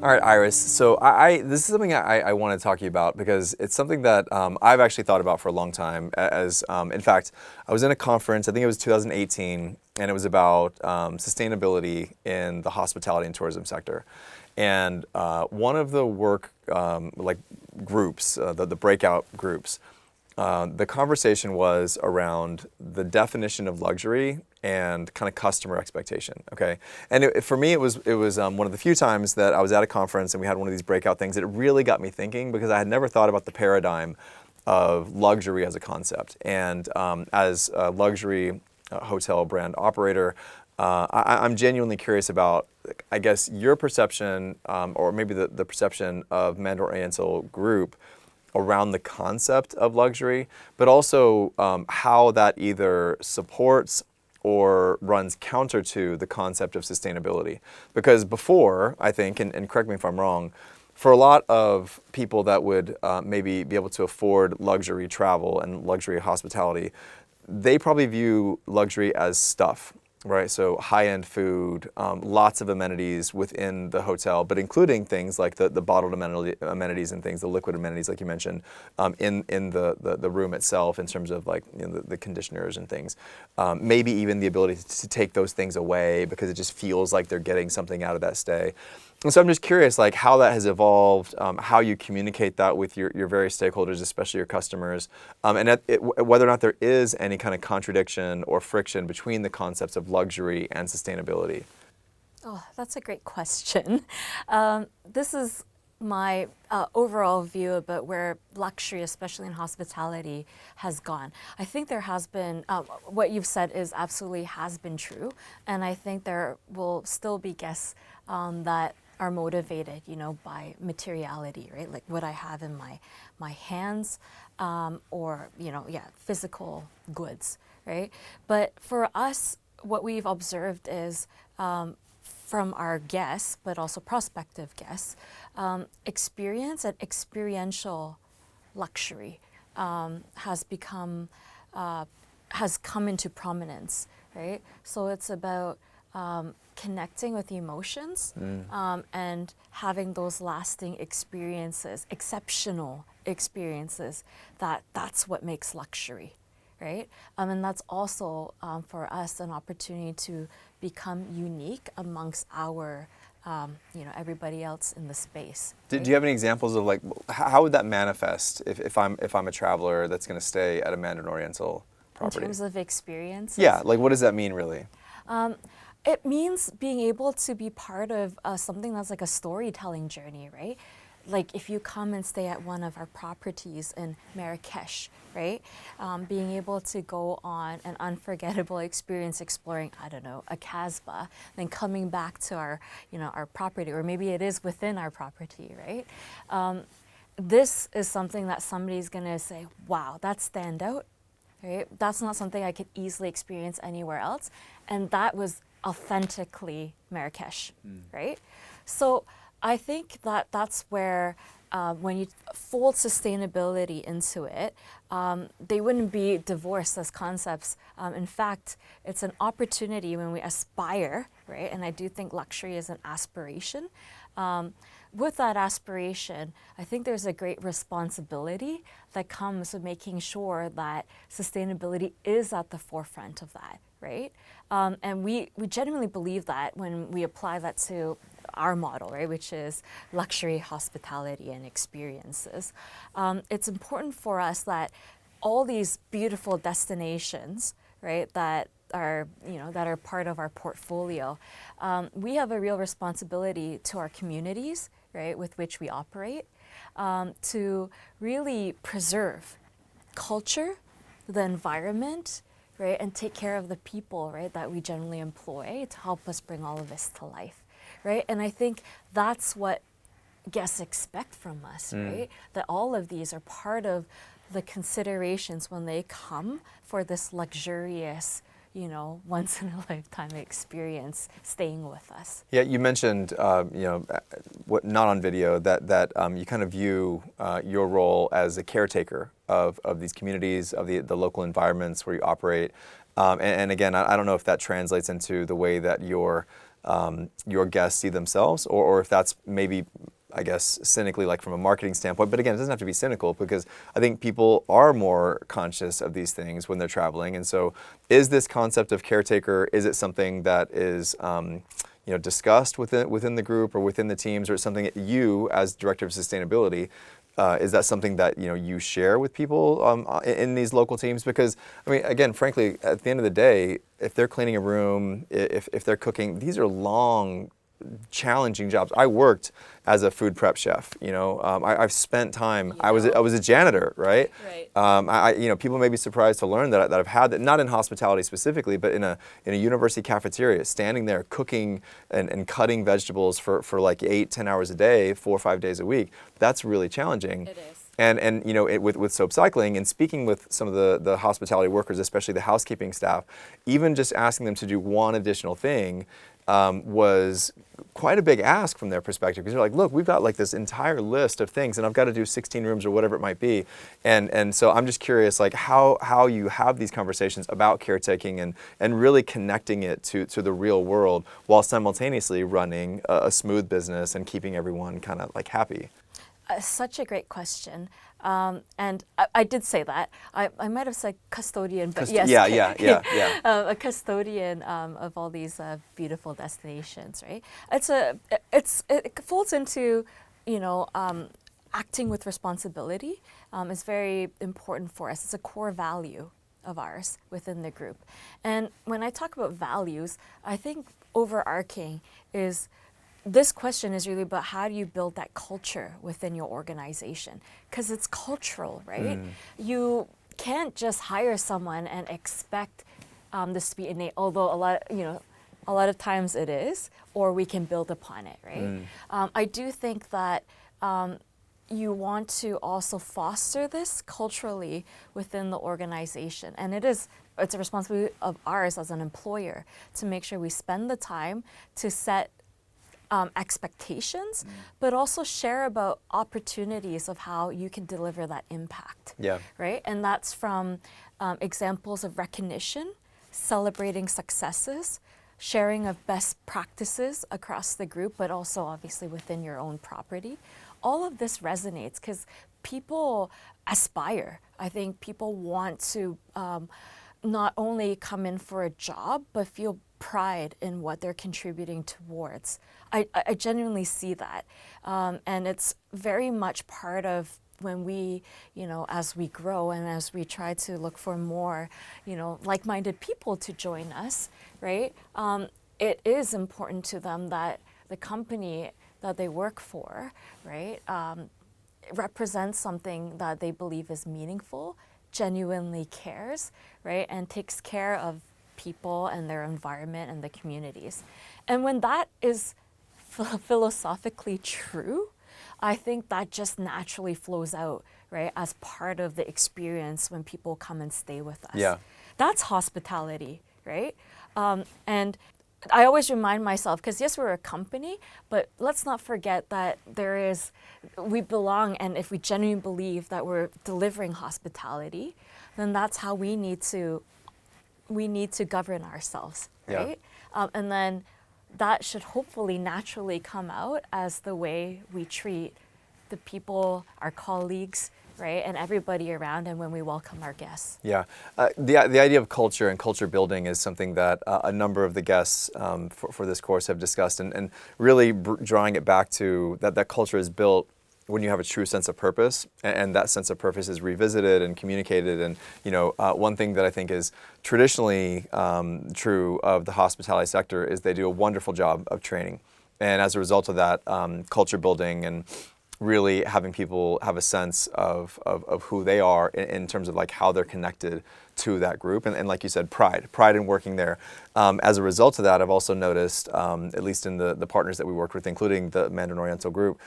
All right, Iris. So this is something I want to talk to you about because it's something that I've actually thought about for a long time. In fact, I was in a conference, I think it was 2018, and it was about sustainability in the hospitality and tourism sector. And one of the work groups, the breakout groups, the conversation was around the definition of luxury and kind of customer expectation. Okay, and for me, it was one of the few times that I was at a conference and we had one of these breakout things that it really got me thinking, because I had never thought about the paradigm of luxury as a concept. And as a luxury hotel brand operator, I'm genuinely curious about, I guess, your perception, or maybe the perception of Mandarin Oriental Group around the concept of luxury, but also how that either supports or runs counter to the concept of sustainability. Because before, I think, and correct me if I'm wrong, for a lot of people that would maybe be able to afford luxury travel and luxury hospitality, they probably view luxury as stuff. Right, so high-end food, lots of amenities within the hotel, but including things like the bottled amenities and things, the liquid amenities, like you mentioned, in the room itself, in terms of the conditioners and things. Maybe even the ability to take those things away because it just feels like they're getting something out of that stay. And so I'm just curious, how that has evolved, how you communicate that with your various stakeholders, especially your customers, and whether or not there is any kind of contradiction or friction between the concepts of luxury and sustainability. Oh, that's a great question. This is my overall view about where luxury, especially in hospitality, has gone. I think there has been, what you've said absolutely has been true, and I think there will still be guests that are motivated, by materiality, right? Like what I have in my hands, or physical goods, right? But for us, what we've observed is from our guests, but also prospective guests, experience and experiential luxury has come into prominence, right? So it's about connecting with emotions and having those lasting experiences, exceptional experiences. That's what makes luxury, right? And that's also for us an opportunity to become unique amongst our, everybody else in the space. Right? Do you have any examples of how would that manifest if I'm a traveler that's going to stay at a Mandarin Oriental property? In terms of experiences? Yeah, what does that mean really? It means being able to be part of something that's like a storytelling journey, right? Like if you come and stay at one of our properties in Marrakesh, right? Being able to go on an unforgettable experience exploring, I don't know, a Casbah, then coming back to our property, or maybe it is within our property, right? This is something that somebody's gonna say, wow, that stand out, right? That's not something I could easily experience anywhere else. And that was authentically Marrakesh, right? So I think that's where when you fold sustainability into it, they wouldn't be divorced as concepts. In fact, it's an opportunity when we aspire, right? And I do think luxury is an aspiration. With that aspiration, I think there's a great responsibility that comes with making sure that sustainability is at the forefront of that, right? And we genuinely believe that when we apply that to our model, right, which is luxury, hospitality, and experiences. It's important for us that all these beautiful destinations, right, that are part of our portfolio, we have a real responsibility to our communities, right, with which we operate, to really preserve culture, the environment, right, and take care of the people, right, that we generally employ to help us bring all of this to life, right? And I think that's what guests expect from us, right? That all of these are part of the considerations when they come for this luxurious, once in a lifetime experience staying with us. Yeah, you mentioned, not on video, that you kind of view your role as a caretaker of these communities, of the local environments where you operate. And again, I don't know if that translates into the way that you're your guests see themselves, or if that's maybe, I guess, cynically, like from a marketing standpoint. But again, it doesn't have to be cynical, because I think people are more conscious of these things when they're traveling. And so is this concept of caretaker, is it something that is discussed within the group or within the teams, or something that you, as director of sustainability, is that something that you share with people in these local teams? Because I mean, again, frankly, at the end of the day, if they're cleaning a room, if they're cooking, these are long, challenging jobs. I worked as a food prep chef. I've spent time. I was a janitor, right? Right. People may be surprised to learn that I've had that, not in hospitality specifically, but in a university cafeteria, standing there cooking and cutting vegetables for like 8-10 hours a day, 4 or 5 days a week. That's really challenging. It is. And with soap cycling and speaking with some of the hospitality workers, especially the housekeeping staff, even just asking them to do one additional thing was quite a big ask from their perspective, because they're like, look, we've got like this entire list of things, and I've got to do 16 rooms or whatever it might be. And so I'm just curious, like how you have these conversations about caretaking and really connecting it to the real world, while simultaneously running a smooth business and keeping everyone kind of like happy. Such a great question. And I did say that. I might have said custodian, but yes. Yeah. A custodian of all these beautiful destinations, right? It folds into, acting with responsibility. Is very important for us. It's a core value of ours within the group. And when I talk about values, I think overarching is, this question is really about how do you build that culture within your organization? Because it's cultural, right? You can't just hire someone and expect this to be innate, although a lot of times it is, or we can build upon it, right? I do think that you want to also foster this culturally within the organization, and it's a responsibility of ours as an employer to make sure we spend the time to set expectations, but also share about opportunities of how you can deliver that impact. Yeah. Right? And that's from examples of recognition, celebrating successes, sharing of best practices across the group, but also obviously within your own property. All of this resonates because people aspire. I think people want to not only come in for a job, but feel pride in what they're contributing towards. I genuinely see that. And it's very much part of when we, as we grow and as we try to look for more, like-minded people to join us, right? It is important to them that the company that they work for, right, represents something that they believe is meaningful, genuinely cares, right, and takes care of people and their environment and the communities. And when that is philosophically true, I think that just naturally flows out, right, as part of the experience when people come and stay with us. Yeah. That's hospitality, right? And I always remind myself, because yes, we're a company, but let's not forget that we belong, and if we genuinely believe that we're delivering hospitality, then that's how we need to govern ourselves, right? Yeah. And then that should hopefully naturally come out as the way we treat the people, our colleagues, right, and everybody around, and when we welcome our guests. Yeah, the idea of culture and culture building is something that a number of the guests for this course have discussed, and really drawing it back to that culture is built when you have a true sense of purpose, and that sense of purpose is revisited and communicated. And one thing that I think is traditionally true of the hospitality sector is they do a wonderful job of training, and as a result of that, culture building and really having people have a sense of who they are in terms of like how they're connected to that group, and like you said, pride in working there. As a result of that, I've also noticed, at least in the partners that we worked with, including the Mandarin Oriental group,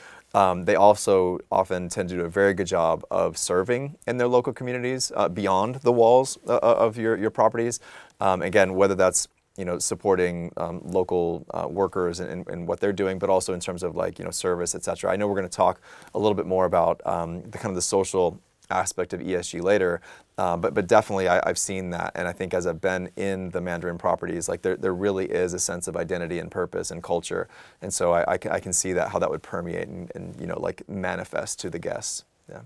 they also often tend to do a very good job of serving in their local communities beyond the walls of your properties. Again, whether that's supporting local workers and what they're doing, but also in terms of like service, et cetera. I know we're going to talk a little bit more about the kind of the social aspect of ESG later. But definitely I've seen that, and I think as I've been in the Mandarin properties, like there really is a sense of identity and purpose and culture, and so I can see that how that would permeate and like manifest to the guests. Yeah.